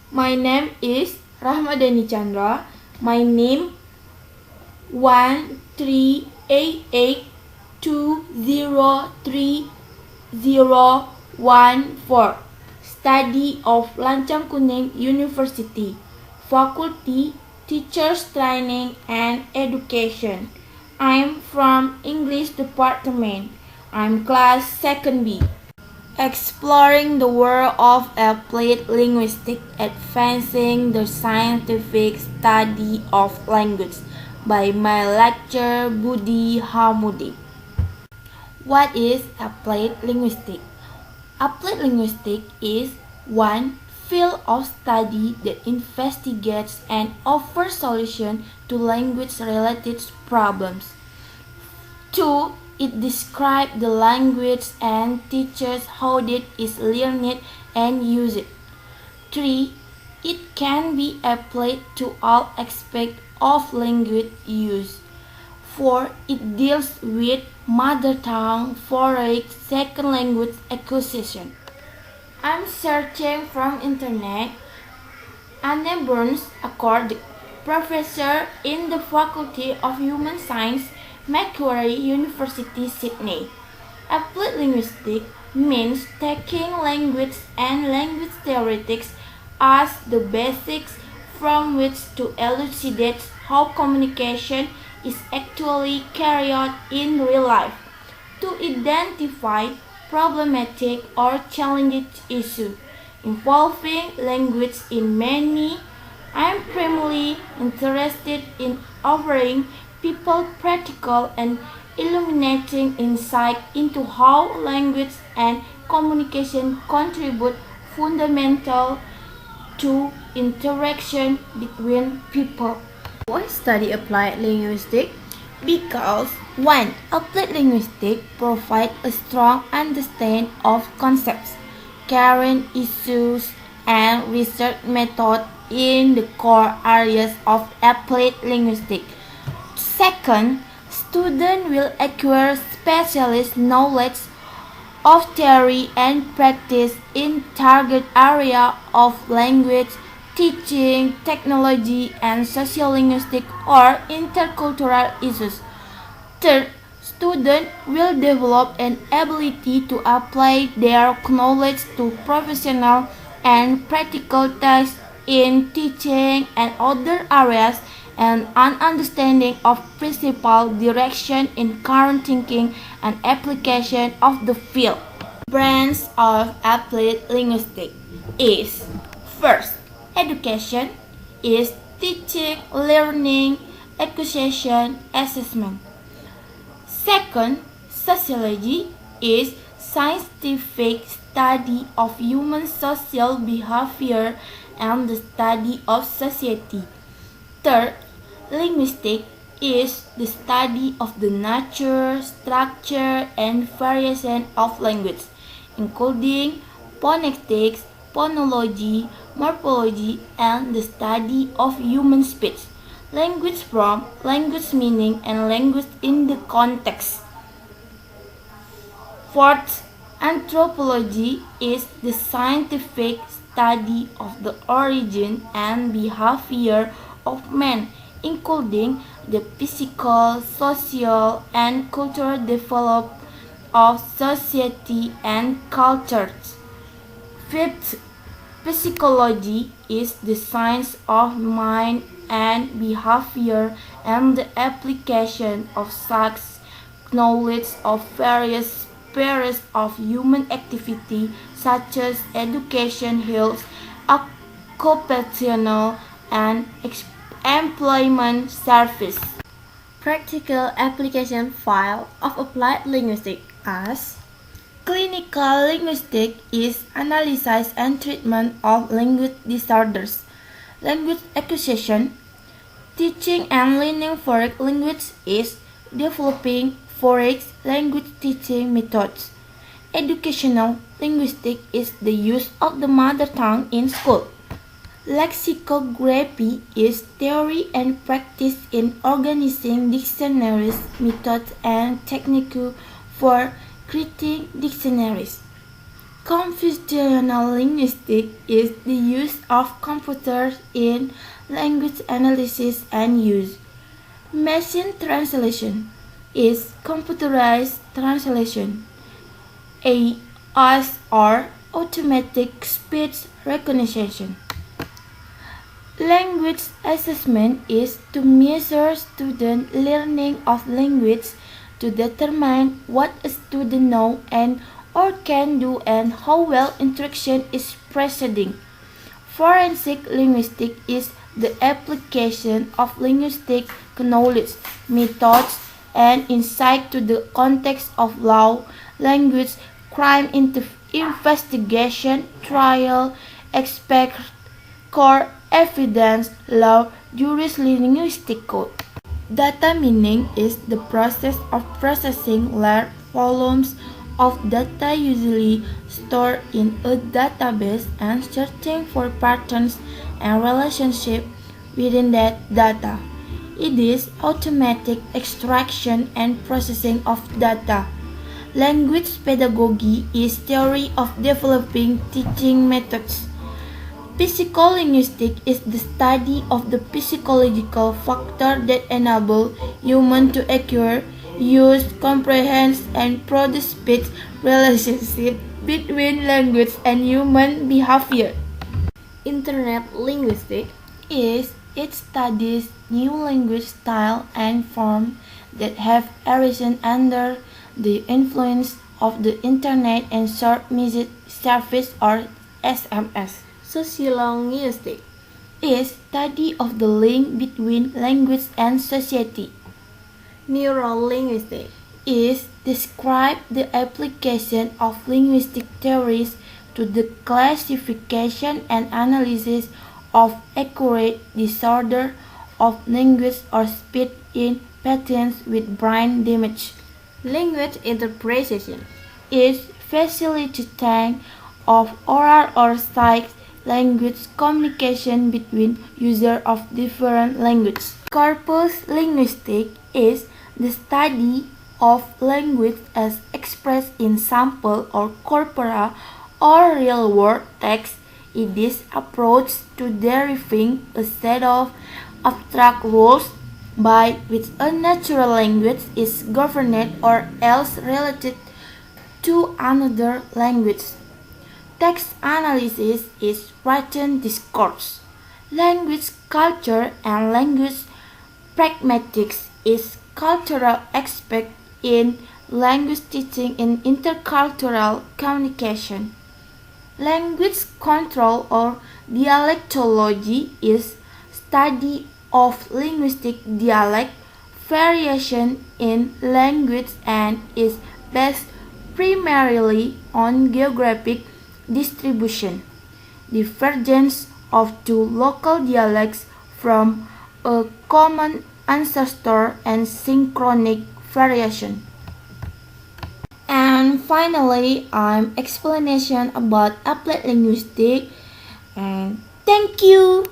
My name is Rahmadani Chandra. My name 13882030014. Study of Lancang Kuning University. Faculty, Teachers Training and Education. I'm from English Department. I'm class 2nd B. Exploring the world of applied linguistics, advancing the scientific study of language by my lecturer Budi Hamudi. What is applied linguistics? Applied linguistics is one field of study that investigates and offers solutions to language-related problems. 2. It describes the language and teaches how it is learned and used. 3. It can be applied to all aspects of language use. 4. It deals with mother tongue, foreign, second language acquisition. I'm searching from internet. Anne Burns Accord, professor in the Faculty of Human Science, Macquarie University, Sydney. Applied linguistics means taking language and language theoretics as the basics from which to elucidate how communication is actually carried out in real life, to identify problematic or challenging issues involving language in many. I'm primarily interested in offering people practical and illuminating insight into how language and communication contribute fundamental to interaction between people. Why study applied linguistics? Because 1. Applied linguistics provides a strong understanding of concepts, current issues, and research methods in the core areas of applied linguistics. Second, students will acquire specialist knowledge of theory and practice in target area of language, teaching, technology, and sociolinguistic or intercultural issues. Third, students will develop an ability to apply their knowledge to professional and practical tasks in teaching and other areas, and an understanding of principal direction in current thinking and application of the field. Branch of applied linguistics is: first, education is teaching, learning, acquisition, assessment. Second, sociology is scientific study of human social behavior and the study of society. Third, linguistics is the study of the nature, structure, and variation of language, including phonetics, phonology, morphology, and the study of human speech, language form, language meaning, and language in the context. Fourth, anthropology is the scientific study of the origin and behavior of man, including the physical, social, and cultural development of society and cultures. Fifth, psychology is the science of mind and behavior and the application of such knowledge of various spheres of human activity such as education, health, occupational, and employment service. Practical application file of applied linguistics as Clinical linguistics is analysis and treatment of language disorders. Language acquisition, teaching and learning foreign language is developing foreign language teaching methods. Educational linguistics is the use of the mother tongue in school. Lexicography is theory and practice in organizing dictionaries, methods, and techniques for creating dictionaries. Computational linguistics is the use of computers in language analysis and use. Machine translation is computerized translation. AIs are automatic speech recognition. Language assessment is to measure student learning of language to determine what a student knows and or can do and how well instruction is proceeding. Forensic linguistics is the application of linguistic knowledge, methods, and insight to the context of law, language, crime investigation, trial, expert, court, evidence, law, jurislinguistic code. Data mining is the process of processing large volumes of data usually stored in a database and searching for patterns and relationships within that data. It is automatic extraction and processing of data. Language pedagogy is theory of developing teaching methods. Psycholinguistics is the study of the psychological factors that enable humans to acquire, use, comprehend, and produce speech relationships between language and human behavior. Internet linguistics It studies new language styles and forms that have arisen under the influence of the Internet and short message service or SMS. Sociolinguistics Is study of the link between language and society. Neurolinguistics Is describe the application of linguistic theories to the classification and analysis of accurate disorder of language or speech in patients with brain damage. Language interpretation Is facilitating of oral or sight language communication between users of different languages. Corpus linguistic is the study of language as expressed in sample or corpora or real-world text. It is approach to deriving a set of abstract rules by which a natural language is governed or else related to another language. Text analysis is written discourse. Language culture and language pragmatics is cultural aspect in language teaching and intercultural communication. Language control or dialectology is study of linguistic dialect variation in language and is based primarily on geographic distribution. Divergence of two local dialects from a common ancestor and synchronic variation. And finally, I'm explanation about applied linguistics and thank you.